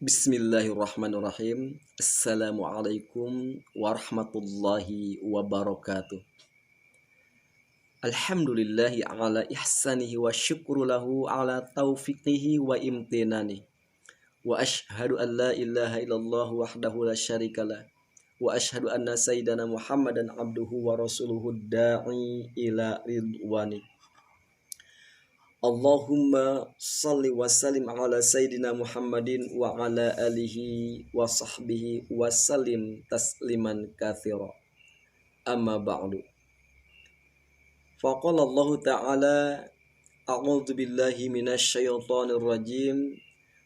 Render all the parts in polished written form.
Bismillahirrahmanirrahim. Assalamualaikum warahmatullahi wabarakatuh. Alhamdulillahi ala ihsanihi wa syukru lahu ala taufiqihi wa imtinani. Wa ashhadu an la ilaha illallah wahdahu la syarikalah. Wa ashhadu anna sayyidana Muhammadan abduhu wa rasuluhu da'i ila ridwani. Allahumma salli wa sallim ala sayyidina Muhammadin wa ala alihi wa sahbihi wa sallim tasliman katsira. Amma ba'du. Faqala Allah Ta'ala a'udzu billahi minasy syaithanir rajim.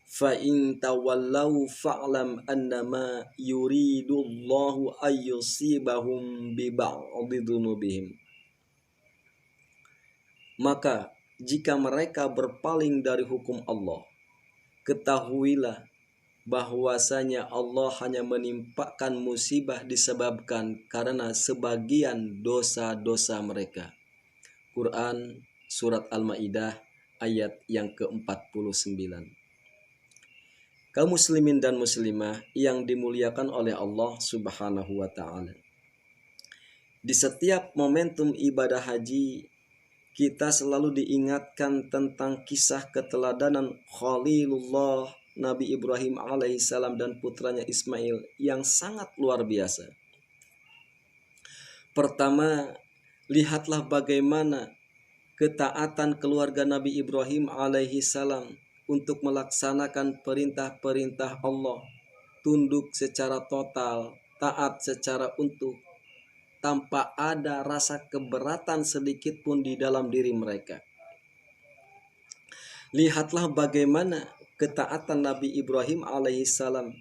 Fa in tawallaw fa'lam annama yuridullahu ayyusibahum bi ba'dhi dzunubihim. Maka jika mereka berpaling dari hukum Allah, ketahuilah bahwasanya Allah hanya menimpakan musibah disebabkan karena sebagian dosa-dosa mereka. Quran Surat Al-Ma'idah ayat yang ke-49. Kaum muslimin dan muslimah yang dimuliakan oleh Allah Subhanahu wa Ta'ala. Di setiap momentum ibadah haji, kita selalu diingatkan tentang kisah keteladanan Khalilullah Nabi Ibrahim alaihissalam dan putranya Ismail yang sangat luar biasa. Pertama, lihatlah bagaimana ketaatan keluarga Nabi Ibrahim alaihissalam untuk melaksanakan perintah-perintah Allah, tunduk secara total, taat secara utuh, tanpa ada rasa keberatan sedikit pun di dalam diri mereka. Lihatlah bagaimana ketaatan Nabi Ibrahim alaihissalam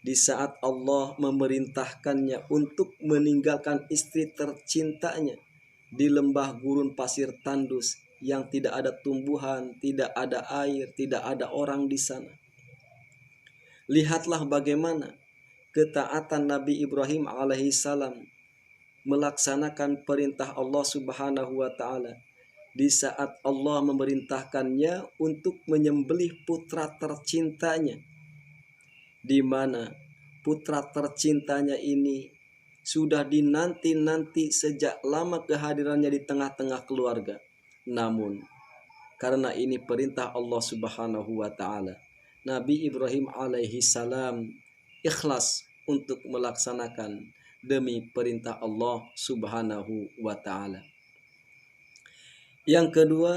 di saat Allah memerintahkannya untuk meninggalkan istri tercintanya di lembah gurun pasir tandus yang tidak ada tumbuhan, tidak ada air, tidak ada orang di sana. Lihatlah bagaimana ketaatan Nabi Ibrahim alaihissalam melaksanakan perintah Allah Subhanahu wa Ta'ala di saat Allah memerintahkannya untuk menyembelih putra tercintanya, di mana putra tercintanya ini sudah dinanti-nanti sejak lama kehadirannya di tengah-tengah keluarga. Namun karena ini perintah Allah Subhanahu wa Ta'ala, Nabi Ibrahim alaihi salam ikhlas untuk melaksanakan demi perintah Allah Subhanahu wa Ta'ala. Yang kedua,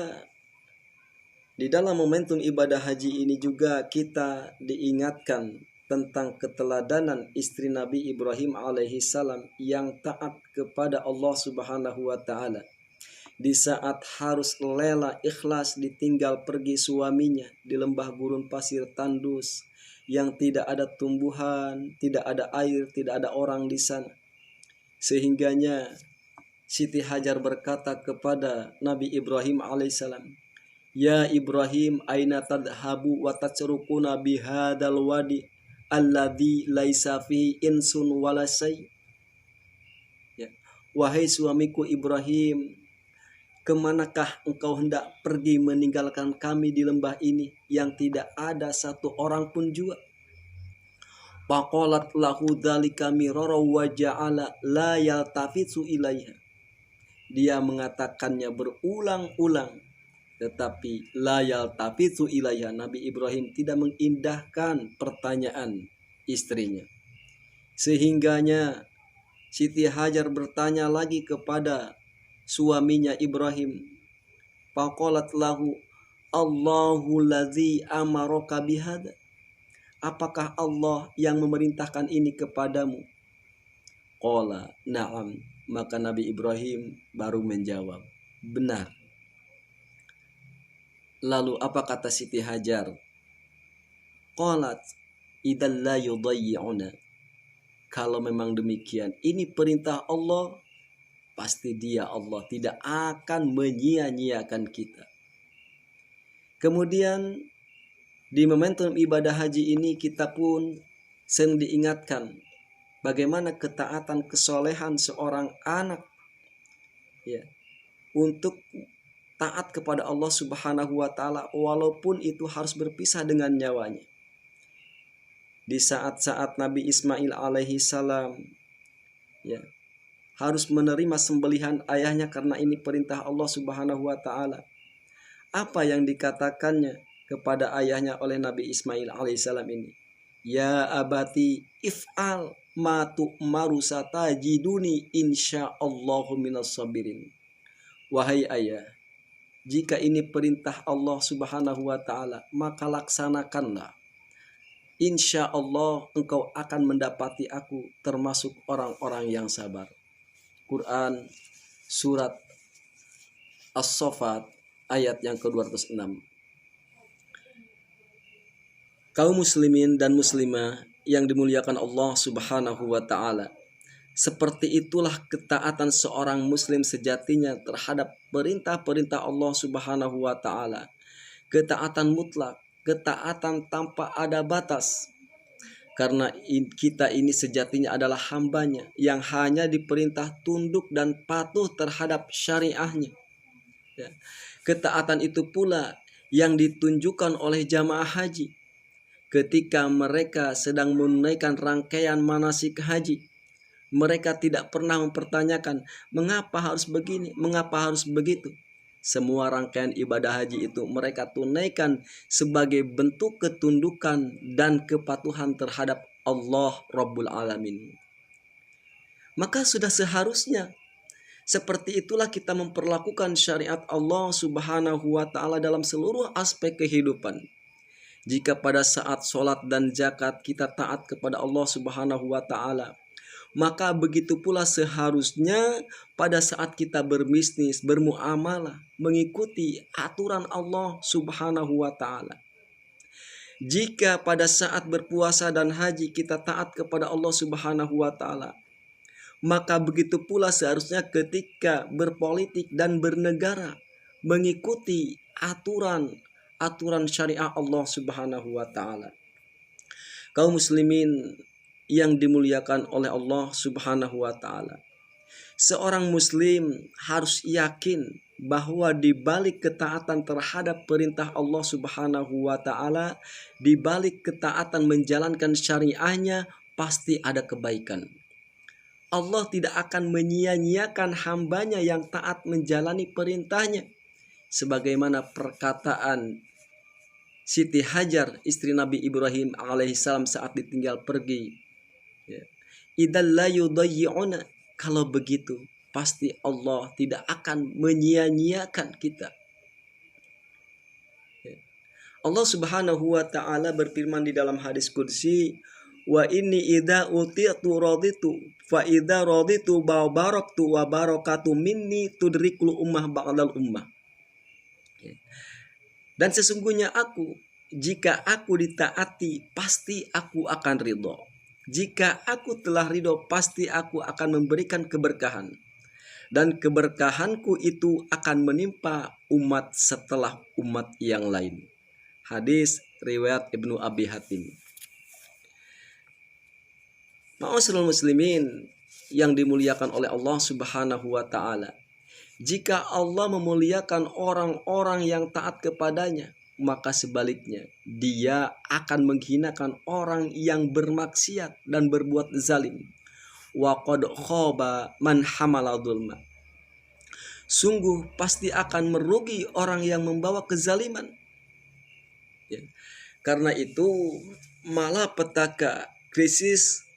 di dalam momentum ibadah haji ini juga kita diingatkan tentang keteladanan istri Nabi Ibrahim alaihi salam yang taat kepada Allah Subhanahu wa Ta'ala. Di saat harus rela ikhlas ditinggal pergi suaminya di lembah gurun pasir tandus yang tidak ada tumbuhan, tidak ada air, tidak ada orang di sana. Sehingganya Siti Hajar berkata kepada Nabi Ibrahim alaihissalam, "Ya Ibrahim, aina tadhabu wa tatrukuna bihadal wadi alladhi laisa fihi insun wala syai." Ya. Wahai suamiku Ibrahim, kemanakah engkau hendak pergi meninggalkan kami di lembah ini yang tidak ada satu orang pun juga? Faqalat lahu dzalika mirara wa ja'ala la yaltafitu ilaiha. Dia mengatakannya berulang-ulang, tetapi la yaltafitu ilaiha. Nabi Ibrahim tidak mengindahkan pertanyaan istrinya. Sehingganya Siti Hajar bertanya lagi kepada suaminya Ibrahim. Faqalat lahu Allahu ladzi amaraka bihada. Apakah Allah yang memerintahkan ini kepadamu? Qala na'am. Maka Nabi Ibrahim baru menjawab, benar. Lalu apa kata Siti Hajar? Qalat idzal la yudayyi'una. Kalau memang demikian, ini perintah Allah, pasti dia Allah tidak akan menyia-nyiakan kita. Kemudian di momentum ibadah haji ini kita pun sering diingatkan bagaimana ketaatan kesolehan seorang anak ya untuk taat kepada Allah Subhanahu wa Ta'ala walaupun itu harus berpisah dengan nyawanya. di saat-saat Nabi Ismail alaihi salam ya harus menerima sembelihan ayahnya karena ini perintah Allah Subhanahu wa taala. Apa yang dikatakannya kepada ayahnya oleh Nabi Ismail alaihissalam ini? Ya abati if'al ma tu'maru satajiduni insyaallahu minas sabirin. Wahai ayah, jika ini perintah Allah Subhanahu wa taala, maka laksanakanlah. Insya Allah engkau akan mendapati aku termasuk orang-orang yang sabar. Quran surat As-Saffat ayat yang ke-206. Kaum muslimin dan muslimah yang dimuliakan Allah Subhanahu wa taala. Seperti itulah ketaatan seorang muslim sejatinya terhadap perintah-perintah Allah Subhanahu wa taala. Ketaatan mutlak, ketaatan tanpa ada batas. Karena kita ini sejatinya adalah hambanya yang hanya diperintah tunduk dan patuh terhadap syariahnya. Ya. Ketaatan itu pula yang ditunjukkan oleh jamaah haji ketika mereka sedang menunaikan rangkaian manasik haji. Mereka tidak pernah mempertanyakan mengapa harus begini, mengapa harus begitu. Semua rangkaian ibadah haji itu mereka tunaikan sebagai bentuk ketundukan dan kepatuhan terhadap Allah Rabbul Alamin. Maka sudah seharusnya seperti itulah kita memperlakukan syariat Allah Subhanahu wa taala dalam seluruh aspek kehidupan. Jika pada saat sholat dan zakat kita taat kepada Allah Subhanahu wa taala, maka begitu pula seharusnya pada saat kita berbisnis, bermuamalah, mengikuti aturan Allah Subhanahu wa taala. Jika pada saat berpuasa dan haji kita taat kepada Allah Subhanahu wa taala, maka begitu pula seharusnya ketika berpolitik dan bernegara mengikuti aturan syariah Allah Subhanahu wa taala. Kaum muslimin yang dimuliakan oleh Allah Subhanahu wa taala. Seorang muslim harus yakin bahwa di balik ketaatan terhadap perintah Allah Subhanahu wa taala, di balik ketaatan menjalankan syariahnya pasti ada kebaikan. Allah tidak akan menyia-nyiakan hambanya yang taat menjalani perintahnya. Sebagaimana perkataan Siti Hajar, istri Nabi Ibrahim alaihissalam saat ditinggal pergi. Idzal la yudayyi'una, kalau begitu pasti Allah tidak akan menyia-nyiakan kita. Allah Subhanahu wa taala berfirman di dalam hadis qudsi, wa inni idza utitu raditu fa idza raditu baraktu wa barakatu minni tudrikul ummah ba'dal ummah. Dan sesungguhnya aku, jika aku ditaati pasti aku akan ridho. Jika aku telah ridho pasti aku akan memberikan keberkahan. Dan keberkahanku itu akan menimpa umat setelah umat yang lain. Hadis riwayat Ibnu Abi Hatim. Ma'asyiral muslimin yang dimuliakan oleh Allah Subhanahu wa taala. Jika Allah memuliakan orang-orang yang taat kepadanya, maka sebaliknya dia akan menghinakan orang yang bermaksiat dan berbuat zalim. Wa qad khaba man hamala dzulma. Sungguh pasti akan merugi orang yang membawa kezaliman. Ya. Karena itu malapetaka, krisis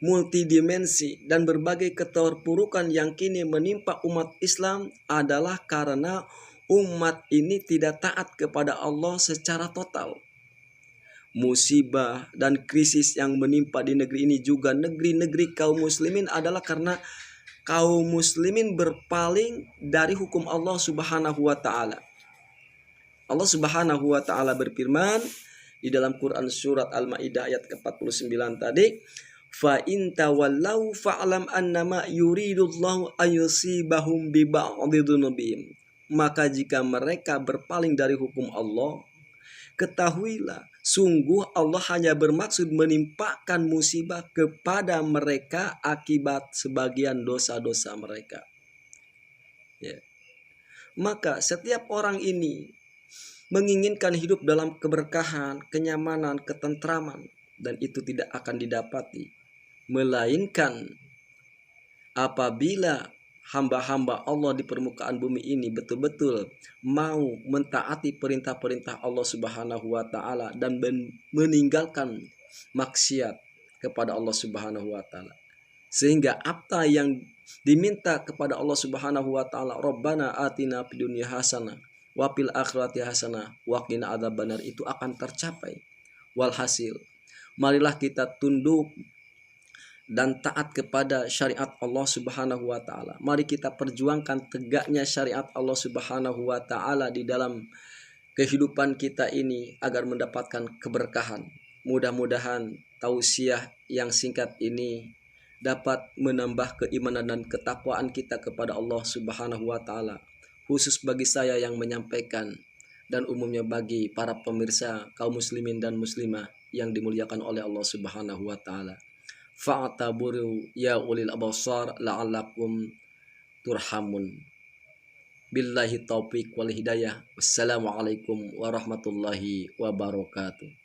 multidimensi dan berbagai keterpurukan yang kini menimpa umat Islam adalah karena umat ini tidak taat kepada Allah secara total. Musibah dan krisis yang menimpa di negeri ini juga negeri-negeri kaum muslimin adalah karena kaum muslimin berpaling dari hukum Allah Subhanahu wa taala. Allah Subhanahu wa taala berfirman di dalam Quran surat Al-Maidah ayat ke-49 tadi, fa in tawallau fa'lam annama yuridullahu ayusibahum bi ba'dhi dzunubihim. Maka jika mereka berpaling dari hukum Allah, ketahuilah sungguh Allah hanya bermaksud menimpakan musibah kepada mereka akibat sebagian dosa-dosa mereka. Ya. Maka setiap orang ini menginginkan hidup dalam keberkahan, kenyamanan, ketentraman. dan itu tidak akan didapati melainkan apabila hamba-hamba Allah di permukaan bumi ini betul-betul mau mentaati perintah-perintah Allah Subhanahu wa taala dan meninggalkan maksiat kepada Allah Subhanahu wa taala. Sehingga apa yang diminta kepada Allah Subhanahu wa taala, Rabbana atina fid dunya hasanah wa fil akhirati hasanah wa qina adzabannar, itu akan tercapai. Walhasil, marilah kita tunduk dan taat kepada syariat Allah Subhanahu wa taala. Mari kita perjuangkan tegaknya syariat Allah Subhanahu wa taala di dalam kehidupan kita ini agar mendapatkan keberkahan. Mudah-mudahan tausiah yang singkat ini dapat menambah keimanan dan ketakwaan kita kepada Allah Subhanahu wa taala. Khusus bagi saya yang menyampaikan dan umumnya bagi para pemirsa kaum muslimin dan muslimah yang dimuliakan oleh Allah Subhanahu wa taala. Fa'taburu ya ulil absar la'allakum turhamun. Billahi taufiq wal hidayah. Wassalamualaikum warahmatullahi wabarakatuh.